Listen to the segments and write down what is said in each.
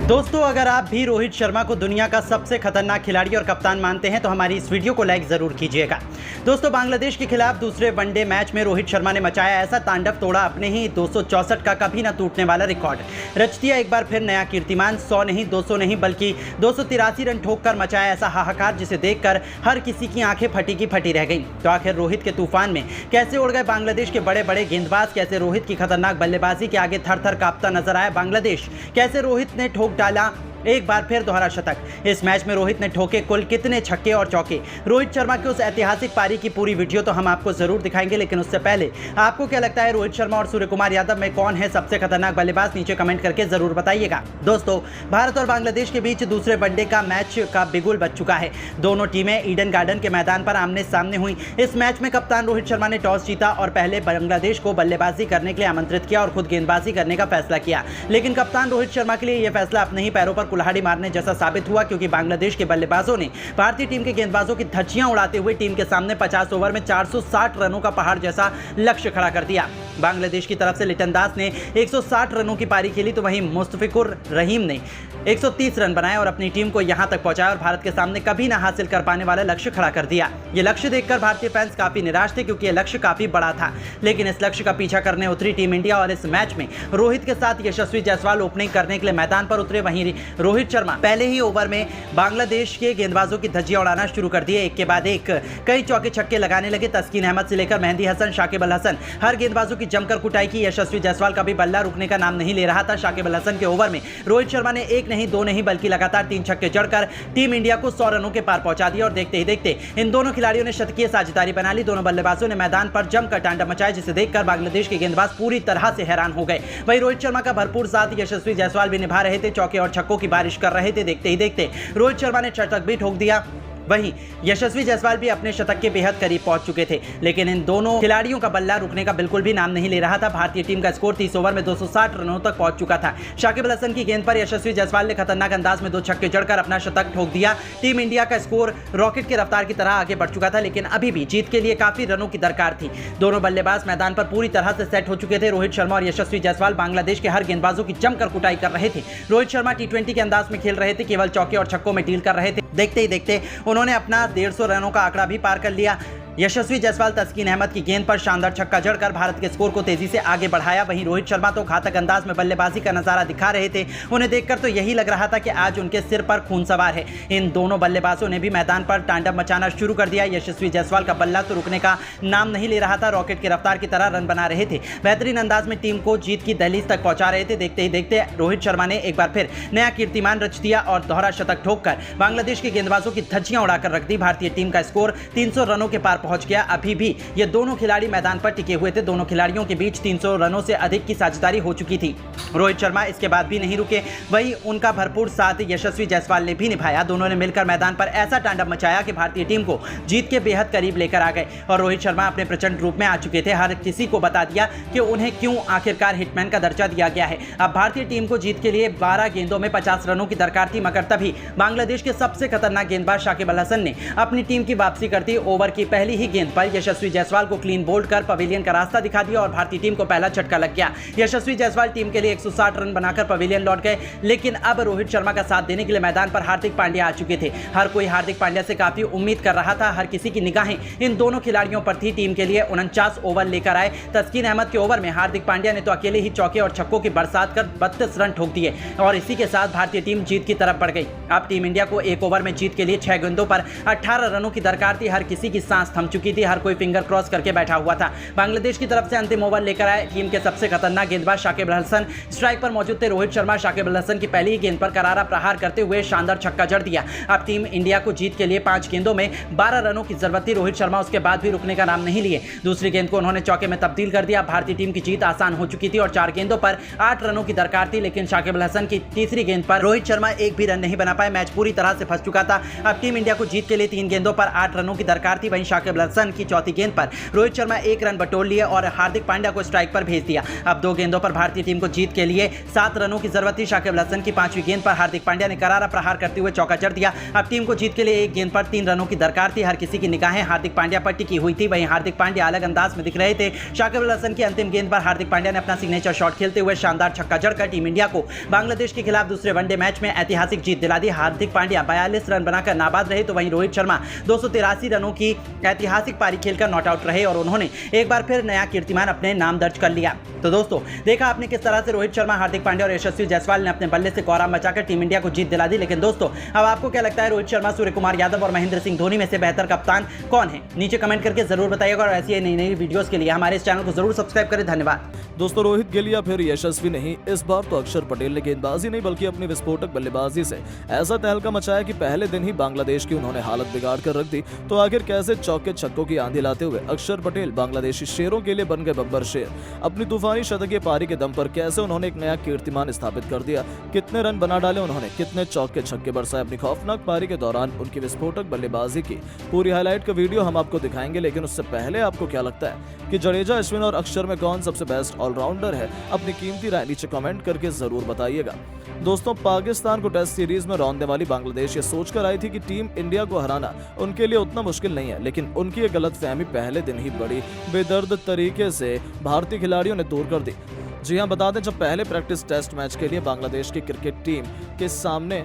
दोस्तों, अगर आप भी रोहित शर्मा को दुनिया का सबसे खतरनाक खिलाड़ी और कप्तान मानते हैं तो हमारी इस वीडियो को लाइक जरूर कीजिएगा। दोस्तों, बांग्लादेश के खिलाफ दूसरे वनडे मैच में रोहित शर्मा ने मचाया ऐसा तांडव, तोड़ा अपने ही 264 का कभी ना टूटने वाला रिकॉर्ड, रच दिया एक बार फिर नया कीर्तिमान। 100 नहीं, 200 नहीं, बल्कि 283 रन ठोककर मचाया ऐसा हाहाकार जिसे देखकर हर किसी की आंखें फटी की फटी रह गई। तो आखिर रोहित के तूफान में कैसे उड़ गए बांग्लादेश के बड़े बड़े गेंदबाज, कैसे रोहित की खतरनाक बल्लेबाजी के आगे थर थर कांपता नजर आया बांग्लादेश, कैसे रोहित ने ठोक डाला एक बार फिर दोहरा शतक। इस मैच में रोहित ने ठोके कुल कितने छक्के और चौके। रोहित शर्मा की उस ऐतिहासिक पारी की पूरी वीडियो तो हम आपको जरूर दिखाएंगे, लेकिन उससे पहले आपको क्या लगता है रोहित शर्मा और सूर्य कुमार यादव में कौन है सबसे खतरनाक बल्लेबाज, नीचे कमेंट करके जरूर बताइएगा। दोस्तों, भारत और बांग्लादेश के बीच दूसरे वनडे का मैच का बिगुल बज चुका है। दोनों टीमें ईडन गार्डन के मैदान पर आमने सामने हुई। इस मैच में कप्तान रोहित शर्मा ने टॉस जीता और पहले बांग्लादेश को बल्लेबाजी करने के लिए आमंत्रित किया और खुद गेंदबाजी करने का फैसला किया। लेकिन कप्तान रोहित शर्मा के लिए यह फैसला अपने ही पैरों पर कुल्हाड़ी मारने जैसा साबित हुआ, क्योंकि बांग्लादेश के बल्लेबाजों ने भारतीय टीम के गेंदबाजों की धज्जियां उड़ाते हुए टीम के सामने 50 ओवर में 460 रनों का पहाड़ जैसा लक्ष्य खड़ा कर दिया। बांग्लादेश की तरफ से लिटन दास ने 160 रनों की पारी खेली, तो वहीं मुस्तफिकुर रहीम ने 130 रन बनाए और अपनी टीम को यहां तक पहुंचाया और भारत के सामने कभी ना हासिल कर पाने वाला लक्ष्य खड़ा कर दिया। यह लक्ष्य देखकर भारतीय फैंस काफी निराश थे, क्योंकि यह लक्ष्य काफी बड़ा था। लेकिन इस लक्ष्य का पीछा करने उतरी टीम इंडिया और इस मैच में रोहित के साथ यशस्वी जायसवाल ओपनिंग करने के लिए मैदान पर उतरे। वहीं रोहित शर्मा पहले ही ओवर में बांग्लादेश के गेंदबाजों की धज्जियां उड़ाना शुरू कर दिए। एक के बाद एक कई चौके छक्के लगाने लगे। तस्कीन अहमद से लेकर मेहंदी हसन, शाकिब अल हसन, हर गेंदबाजों की जमकर कुटाई की। यशस्वी जायसवाल का भी बल्ला रुकने का नाम नहीं ले रहा था। शाकिब अल हसन के ओवर में रोहित शर्मा ने एक नहीं, दो नहीं, बल्कि लगातार 3 छक्के जड़कर टीम इंडिया को 100 रनों के पार पहुंचा दिया। और देखते ही देखते इन दोनों खिलाड़ियों ने शतकीय साझेदारी बना ली। दोनों बल्लेबाजों ने मैदान पर जमकर तांडव मचाया, जिसे देखकर बांग्लादेश के गेंदबाज पूरी तरह से हैरान हो गए। वहीं रोहित शर्मा का भरपूर साथ यशस्वी जायसवाल भी निभा रहे थे, चौके और छक्कों की बारिश कर रहे थे। देखते ही देखते रोहित शर्मा ने शतक भी ठोक दिया। वहीं यशस्वी जायसवाल भी अपने शतक के बेहद करीब पहुंच चुके थे, लेकिन इन दोनों खिलाड़ियों का बल्ला रुकने का बिल्कुल भी नाम नहीं ले रहा था। भारतीय टीम का स्कोर 30 ओवर में 260 रनों तक पहुंच चुका था। शाकिब अल हसन की गेंद पर यशस्वी जायसवाल ने खतरनाक अंदाज में 2 छक्के जड़कर अपना शतक ठोक दिया। टीम इंडिया का स्कोर रॉकेट की रफ्तार की तरह आगे बढ़ चुका था, लेकिन अभी भी जीत के लिए काफी रनों की दरकार थी। दोनों बल्लेबाज मैदान पर पूरी तरह से सेट हो चुके थे। रोहित शर्मा और यशस्वी जायसवाल बांग्लादेश के हर गेंदबाजों की जमकर कुटाई कर रहे थे। रोहित शर्मा T20 के अंदाज में खेल रहे थे, केवल चौके और छक्कों में डील कर रहे थे। देखते ही देखते उन्होंने अपना 150 रनों का आंकड़ा भी पार कर लिया। यशस्वी जायसवाल तस्कीन अहमद की गेंद पर शानदार छक्का जड़कर भारत के स्कोर को तेजी से आगे बढ़ाया। वहीं रोहित शर्मा तो घातक अंदाज में बल्लेबाजी का नजारा दिखा रहे थे। उन्हें देखकर तो यही लग रहा था कि आज उनके सिर पर खून सवार है। इन दोनों बल्लेबाजों ने भी मैदान पर तांडव मचाना शुरू कर दिया। यशस्वी जायसवाल का बल्ला तो रुकने का नाम नहीं ले रहा था, रॉकेट की रफ्तार की तरह रन बना रहे थे। बेहतरीन अंदाज में टीम को जीत की दहलीज तक पहुंचा रहे थे। देखते ही देखते रोहित शर्मा ने एक बार फिर नया कीर्तिमान रच दिया और दोहरा शतक ठोककर बांग्लादेश के गेंदबाजों की धज्जियां उड़ाकर रख दी। भारतीय टीम का स्कोर 300 रनों के पार पहुंच गया। अभी ये दोनों खिलाड़ी मैदान पर टिके हुए थे। दोनों खिलाड़ियों के बीच 300 रनों से अधिक की साझेदारी हो चुकी थी। रोहित शर्मा इसके बाद भी नहीं रुके, वहीं उनका भरपूर साथ यशस्वी जायसवाल ने भी निभाया। दोनों ने मिलकर मैदान पर ऐसा तांडव मचाया कि भारतीय टीम को जीत के बेहद करीब लेकर आ गए। और रोहित शर्मा अपने प्रचंड रूप में आ चुके थे। हर किसी को बता दिया कि उन्हें क्यों आखिरकार हिटमैन का दर्जा दिया गया है। अब भारतीय टीम को जीत के लिए 12 गेंदों में 50 रनों की दरकार थी, मगर तभी बांग्लादेश के सबसे खतरनाक गेंदबाज शाकिब अल हसन ने अपनी टीम की वापसी करती ओवर की पहली ही गेंद पर यशस्वी जायसवाल को क्लीन बोल्ड कर पवेलियन का रास्ता दिखा दिया और भारतीय टीम को पहला झटका लग गया। यशस्वी जायसवाल टीम के लिए 160 रन बनाकर पवेलियन लौट गए। लेकिन अब रोहित शर्मा का साथ देने के लिए मैदान पर हार्दिक पांड्या आ चुके थे। हर कोई हार्दिक पांड्या से काफी उम्मीद कर रहा था। हर किसी की निगाहें इन दोनों खिलाड़ियों पर थी। टीम के लिए 49 ओवर लेकर आए तस्कीन अहमद के ओवर में हार्दिक पांड्या ने तो अकेले ही चौके और छक्कों की बरसात कर 32 रन ठोक दिए और इसी के साथ भारतीय टीम जीत की तरफ बढ़ गई। अब टीम इंडिया को एक ओवर में जीत के लिए 6 गेंदों पर 18 रनों की दरकार थी। हर किसी की सांस थम चुकी थी। हर कोई फिंगर क्रॉस करके बैठा हुआ था। बांग्लादेश की तरफ से अंतिम ओवर लेकर आए टीम के सबसे खतरनाक गेंदबाज शाकिब अल हसन। स्ट्राइक पर मौजूद थे। रोहित शर्मा शाकिब अल हसन की पहली ही गेंद पर करारा प्रहार करते हुए शानदार छक्का जड़ दिया। अब टीम इंडिया को जीत के लिए 5 गेंदों में 12 रनों की जरूरत थी। रोहित शर्मा उसके बाद भी रुकने का नाम नहीं लिए। दूसरी गेंद को उन्होंने चौके में तब्दील कर दिया। भारतीय टीम की जीत आसान हो चुकी थी और 4 गेंदों पर 8 रनों की दरकार थी। लेकिन शाकिब अल हसन की तीसरी गेंद पर रोहित शर्मा एक भी रन नहीं बना पाए। मैच पूरी तरह से फंस चुका था। अब टीम इंडिया को जीत के लिए 3 गेंदों पर 8 रनों की दरकार थी। वहीं शाकिब शाकिब अल हसन की चौथी गेंद पर रोहित शर्मा 1 रन बटोर लिए और हार्दिक पांड्या को स्ट्राइक पर भेज दिया। अब 2 गेंदों पर भारतीय टीम को जीत के लिए 7 रनों की जरूरत थी। शाकिब अल हसन की 5वीं गेंद पर हार्दिक पांड्या ने करारा प्रहार करते हुए चौका जड़ दिया। अब टीम को जीत के लिए 1 गेंद पर 3 रनों की दरकार थी। हर किसी की निगाहें हार्दिक पांड्या पर टिकी हुई थी। वहीं हार्दिक पांड्या अलग अंदाज में दिख रहे थे। शाकिब अल हसन की अंतिम गेंद पर हार्दिक पांड्या ने अपना सिग्नेचर शॉट खेलते हुए शानदार छक्का जड़कर टीम इंडिया को बांग्लादेश के खिलाफ दूसरे वनडे मैच में ऐतिहासिक जीत दिला दी। हार्दिक पांड्या 42 रन बनाकर नाबाद रहे तो वहीं रोहित शर्मा 283 रनों की ऐतिहासिक पारी खेलकर नॉट आउट रहे और उन्होंने एक बार फिर नया कीर्तिमान अपने नाम दर्ज कर लिया। तो दोस्तों, देखा आपने किस तरह से रोहित शर्मा, हार्दिक पांड्या और यशस्वी जायसवाल ने अपने बल्ले से कोहराम मचाकर टीम इंडिया को जीत दिला दी। लेकिन दोस्तों, अब आपको क्या लगता है, रोहित शर्मा, सूर्य कुमार यादव और महेंद्र सिंह धोनी में से बेहतर कप्तान कौन है? नीचे कमेंट करके जरूर बताइएगा और ऐसी नई वीडियोस के लिए हमारे इस चैनल को जरूर सब्सक्राइब करें। धन्यवाद। दोस्तों, रोहित गिल या फिर यशस्वी नहीं, इस बार तो अक्षर पटेल ने गेंदबाजी नहीं बल्कि अपनी विस्फोटक बल्लेबाजी से ऐसा तहलका मचाया कि पहले दिन ही बांग्लादेश की उन्होंने हालत बिगाड़ कर रख दी। तो आखिर कैसे चौके छक्कों की आंधी लाते हुए अक्षर पटेल बांग्लादेशी शेरों के लिए बन गए बब्बर शेर? अपनी तूफानी शतकीय पारी के दम पर कैसे उन्होंने एक नया कीर्तिमान स्थापित कर दिया? कितने रन बना डाले उन्होंने? कितने चौके छक्के बरसाए अपनी खौफनाक पारी के दौरान? उनकी विस्फोटक बल्लेबाजी की पूरी हाईलाइट का वीडियो हम आपको दिखाएंगे। लेकिन उससे पहले आपको क्या लगता है कि जडेजा, अश्विन और अक्षर में कौन सबसे बेस्ट ऑलराउंडर है? अपनी कीमती राय नीचे कमेंट करके जरूर बताइएगा। दोस्तों, पाकिस्तान को टेस्ट सीरीज में रौंदने वाली बांग्लादेश ये सोचकर आई थी कि टीम इंडिया को हराना उनके लिए उतना मुश्किल नहीं है, लेकिन उनकी ये गलतफहमी पहले दिन ही बड़ी बेदर्द तरीके से भारतीय खिलाड़ियों ने दूर कर दी। जी हां, बता दें, जब पहले प्रैक्टिस टेस्ट मैच के लिए बांग्लादेश की क्रिकेट टीम के सामने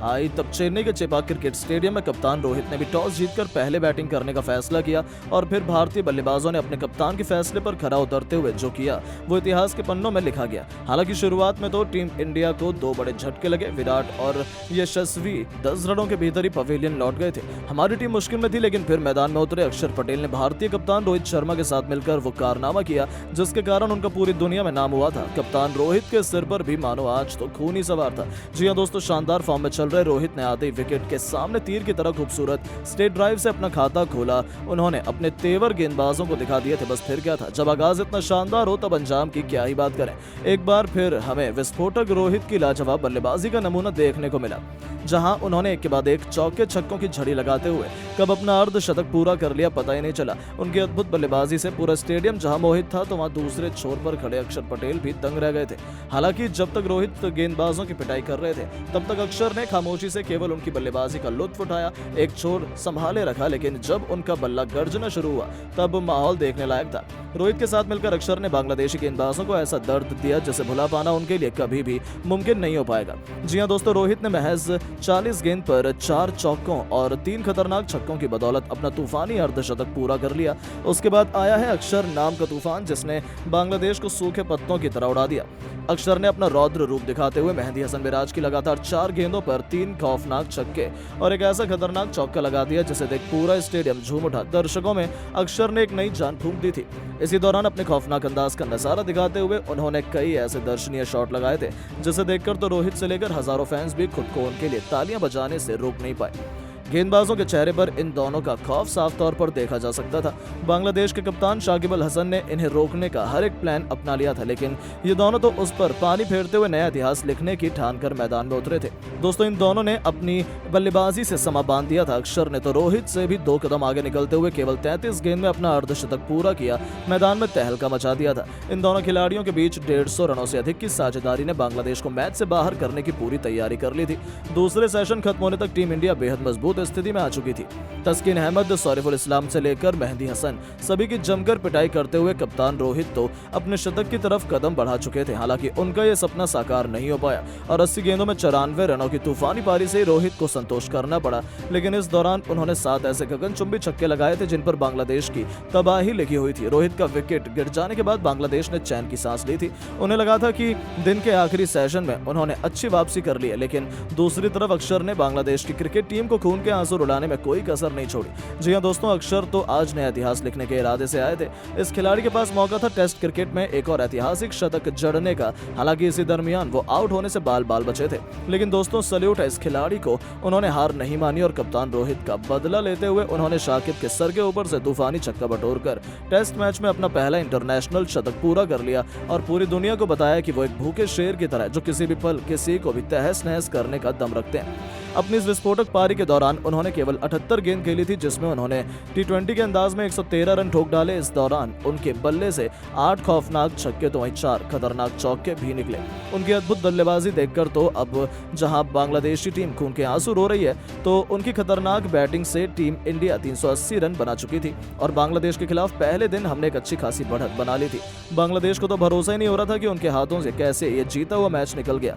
आई तब चेन्नई के चेपाक क्रिकेट स्टेडियम में कप्तान रोहित ने भी टॉस जीतकर पहले बैटिंग करने का फैसला किया और फिर भारतीय बल्लेबाजों ने अपने कप्तान के फैसले पर खरा उतरते हुए जो किया वो इतिहास के पन्नों में लिखा गया। हालांकि शुरुआत में तो टीम इंडिया को 2 बड़े झटके लगे। विराट और यशस्वी 10 रनों के भीतर ही पवेलियन लौट गए थे। हमारी टीम मुश्किल में थी, लेकिन फिर मैदान में उतरे अक्षर पटेल ने भारतीय कप्तान रोहित शर्मा के साथ मिलकर वो कारनामा किया जिसके कारण उनका पूरी दुनिया में नाम हुआ था। कप्तान रोहित के सिर पर भी मानो आज तो खून ही सवार था। जी हाँ दोस्तों, शानदार फॉर्म में चल रहे रोहित ने आते विकेट के सामने तीर की तरह खूबसूरत स्ट्रेट ड्राइव से अपना खाता खोला। उन्होंने अपने तेवर गेंदबाजों को दिखा दिए थे। बस फिर क्या था, जब आगाज इतना शानदार हो तब अंजाम की क्या ही बात करें। एक बार फिर हमें विस्फोटक रोहित की लाजवाब बल्लेबाजी का नमूना देखने को मिला, जहां उन्होंने एक के बाद एक चौके छक्कों की झड़ी लगाते हुए कब अपना अर्धशतक पूरा कर लिया पता ही नहीं चला। उनकी अद्भुत बल्लेबाजी से पूरा स्टेडियम जहां मोहित था तो वहां दूसरे छोर पर खड़े अक्षर पटेल भी दंग रह गए थे। हालांकि जब तक रोहित गेंदबाजों की पिटाई कर रहे थे तब तक अक्षर ने खामोशी से केवल उनकी बल्लेबाजी का लुत्फ उठाया, एक छोर संभाले रखा। लेकिन जब उनका बल्ला गर्जना शुरू हुआ तब माहौल देखने लायक था। रोहित के साथ मिलकर अक्षर ने बांग्लादेशी गेंदबाजों को ऐसा दर्द दिया जिसे भुला पाना उनके लिए कभी भी मुमकिन नहीं हो पाएगा। जी हां दोस्तों, रोहित ने महज 40 गेंद पर 4 चौकों और 3 खतरनाक छक्कों की बदौलत अपना तूफानी अर्धशतक पूरा कर लिया। उसके बाद आया है अक्षर नाम का तूफान जिसने बांग्लादेश को सूखे पत्तों की तरह उड़ा दिया। अक्षर ने अपना रौद्र रूप दिखाते हुए मेहंदी हसन मिराज की लगातार 4 गेंदों पर 3 खौफनाक छक्के और एक ऐसा खतरनाक चौका लगा दिया जिसे देख पूरा स्टेडियम झूम उठा। दर्शकों में अक्षर ने एक नई जान फूंक दी थी। इसी दौरान अपने खौफनाक अंदाज का नजारा दिखाते हुए उन्होंने कई ऐसे दर्शनीय शॉट लगाए थे जिसे देखकर तो रोहित से लेकर हजारों फैंस भी खुद को उनके लिए तालियां बजाने से रोक नहीं पाए। गेंदबाजों के चेहरे पर इन दोनों का खौफ साफ तौर पर देखा जा सकता था। बांग्लादेश के कप्तान शाकिब अल हसन ने इन्हें रोकने का हर एक प्लान अपना लिया था, लेकिन ये दोनों तो उस पर पानी फेरते हुए नया इतिहास लिखने की ठान कर मैदान में उतरे थे। दोस्तों, इन दोनों ने अपनी बल्लेबाजी से समा बांध दिया था। अक्षर ने तो रोहित से भी 2 कदम आगे निकलते हुए केवल 33 गेंद में अपना अर्धशतक पूरा किया, मैदान में तहलका मचा दिया था। इन दोनों खिलाड़ियों के बीच 150 रनों से अधिक की साझेदारी ने बांग्लादेश को मैच से बाहर करने की पूरी तैयारी कर ली थी। दूसरे सेशन खत्म होने तक टीम इंडिया बेहद मजबूत स्थिति में आ चुकी थी। तस्कीन अहमद, सौरिफुल इस्लाम से लेकर मेहंदी हसन सभी की जमकर पिटाई करते हुए कप्तान रोहित तो अपने शतक की तरफ कदम बढ़ा चुके थे। हालांकि उनका यह सपना साकार नहीं हो पाया और 80 गेंदों में 94 रनों की तूफानी पारी से रोहित को संतोष करना पड़ा। लेकिन इस दौरान उन्होंने 7 ऐसे गगनचुंबी छक्के लगाए थे जिन पर बांग्लादेश की तबाही लिखी हुई थी। रोहित का विकेट गिर जाने के बाद बांग्लादेश ने चैन की सांस ली थी। उन्हें लगा था कि दिन के आखिरी सेशन में उन्होंने अच्छी वापसी कर ली है, लेकिन दूसरी तरफ अक्षर ने बांग्लादेश की क्रिकेट टीम को खून के आंसू रुलाने में कोई कसर नहीं छोड़ी। जी हां दोस्तों, अक्षर तो आज नया इतिहास लिखने के इरादे से आए थे। इस खिलाड़ी के पास मौका था टेस्ट क्रिकेट में एक और ऐतिहासिक शतक जड़ने का। हालांकि इसी दरमियान वो आउट होने से बाल बाल बचे थे। लेकिन दोस्तों, सल्यूट है इस खिलाड़ी को, उन्होंने हार नहीं मानी और कप्तान रोहित का बदला लेते हुए उन्होंने शाकिब के सर के ऊपर से तूफानी छक्का बटोरकर टेस्ट मैच में अपना पहला इंटरनेशनल शतक पूरा कर लिया और पूरी दुनिया को बताया कि वो एक भूखे शेर की तरह जो किसी भी पल किसी को भी तहस नहस करने का दम रखते हैं। अपनी इस विस्फोटक पारी के दौरान उन्होंने केवल 78 गेंद खेली थी, जिसमें उन्होंने टी20 के अंदाज में 113 रन ठोक डाले। इस दौरान उनके बल्ले से 8 खौफनाक छक्के तो वहीं 4 खतरनाक चौके भी निकले। उनकी अद्भुत बल्लेबाजी देखकर तो अब जहां बांग्लादेश की टीम खून के आंसू रो रही है, तो उनकी खतरनाक बैटिंग से टीम इंडिया 380 रन बना चुकी थी और बांग्लादेश के खिलाफ पहले दिन हमने एक अच्छी खासी बढ़त बना ली थी। बांग्लादेश को तो भरोसा ही नहीं हो रहा था कि उनके हाथों से कैसे ये जीता हुआ मैच निकल गया।